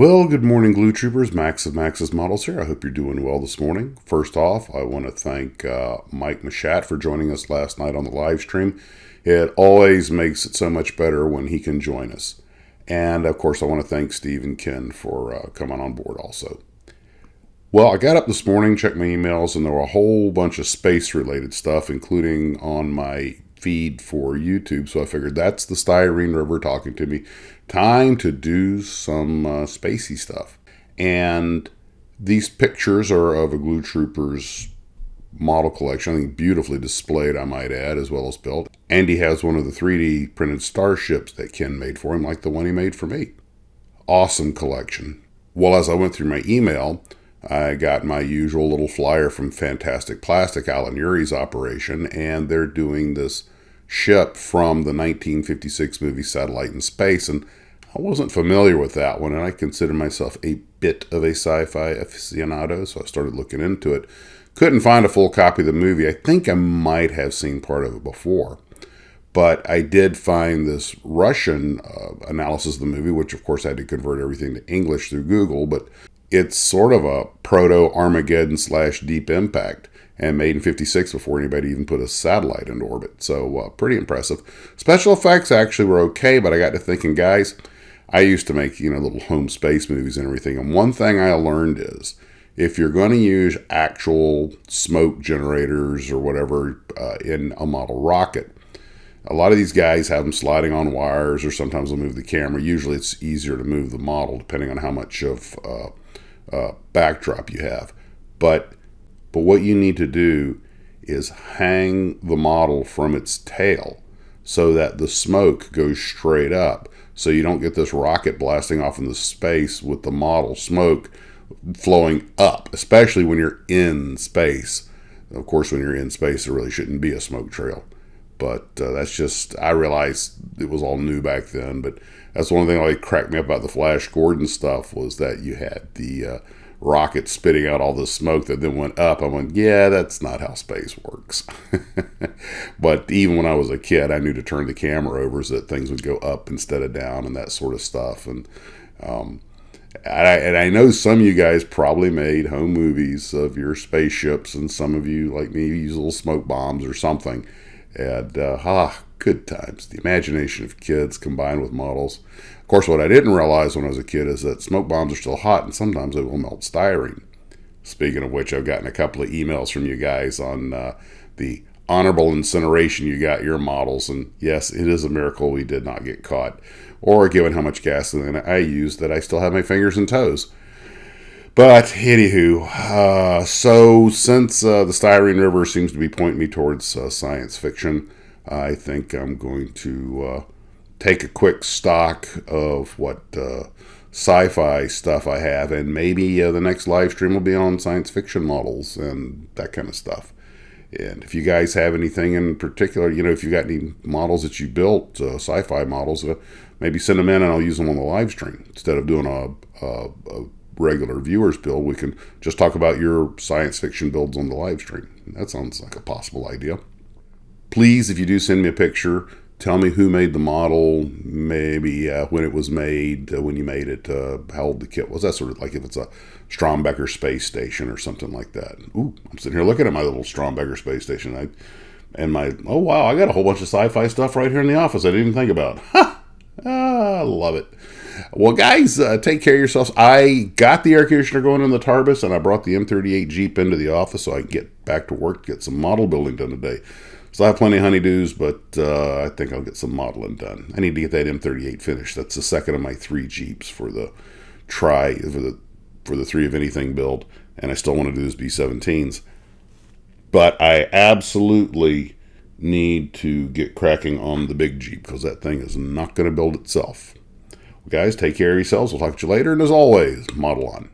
Well, good morning, Glue Troopers. Max of Max's Models here. I hope you're doing well this morning. First off, I want to thank Mike Mashat for joining us last night on the live stream. It always makes it so much better when he can join us. And, of course, I want to thank Steve and Ken for coming on board also. Well, I got up this morning, checked my emails, and there were a whole bunch of space-related stuff, including on my feed for YouTube. So I figured that's the Styrene River talking to me. Time to do some spacey stuff. And these pictures are of a Glue Troopers model collection. I think beautifully displayed, I might add, as well as built. And he has one of the 3D printed starships that Ken made for him, like the one he made for me. Awesome collection. Well, as I went through my email, I got my usual little flyer from Fantastic Plastic, Alan Urey's operation, and they're doing this ship from the 1956 movie Satellite in Space, and I wasn't familiar with that one, and I consider myself a bit of a sci-fi aficionado, so I started looking into it. Couldn't find a full copy of the movie. I think I might have seen part of it before, but I did find this Russian analysis of the movie, which of course I had to convert everything to English through Google, but it's sort of a proto-Armageddon / Deep Impact, and made in 56 before anybody even put a satellite into orbit. So pretty impressive. Special effects actually were okay, but I got to thinking, guys, I used to make, little home space movies and everything. And one thing I learned is if you're going to use actual smoke generators or whatever in a model rocket, a lot of these guys have them sliding on wires, or sometimes they'll move the camera. Usually it's easier to move the model depending on how much of backdrop you have. But what you need to do is hang the model from its tail so that the smoke goes straight up, so you don't get this rocket blasting off into space with the model smoke flowing up, especially when you're in space. Of course, when you're in space, there really shouldn't be a smoke trail. But that's just, I realized it was all new back then, but that's one thing that like cracked me up about the Flash Gordon stuff, was that you had the rocket spitting out all the smoke that then went up. I went, yeah, that's not how space works. But even when I was a kid, I knew to turn the camera over so that things would go up instead of down and that sort of stuff. And I know some of you guys probably made home movies of your spaceships, and some of you, like me, use little smoke bombs or something. And good times. The imagination of kids combined with models. Of course, what I didn't realize when I was a kid is that smoke bombs are still hot, and sometimes they will melt styrene. Speaking of which, I've gotten a couple of emails from you guys on the honorable incineration you got your models, and yes, it is a miracle we did not get caught, or given how much gasoline I used, that I still have my fingers and toes. But anywho, so since the Styrene River seems to be pointing me towards science fiction, I think I'm going to take a quick stock of what sci-fi stuff I have, and maybe the next live stream will be on science fiction models and that kind of stuff. And if you guys have anything in particular, if you got any models that you built, sci-fi models, maybe send them in and I'll use them on the live stream. Instead of doing a regular viewers build, we can just talk about your science fiction builds on the live stream. That sounds like a possible idea. Please, if you do send me a picture, tell me who made the model, maybe when it was made, when you made it, how old the kit was, that sort of, like if it's a Strombecker space station or something like that. Ooh, I'm sitting here looking at my little Strombecker space station, oh wow, I got a whole bunch of sci-fi stuff right here in the office I didn't even think about. I love it. Well, guys, take care of yourselves. I got the air conditioner going in the Tarbus, and I brought the M38 Jeep into the office so I can get back to work, get some model building done today. So I have plenty of honeydews, but I think I'll get some modeling done. I need to get that M38 finished. That's the second of my 3 Jeeps for the for the 3 of anything build, and I still want to do those B-17s. But I absolutely need to get cracking on the big Jeep, because that thing is not going to build itself. Well, guys, take care of yourselves. We'll talk to you later, and as always, model on.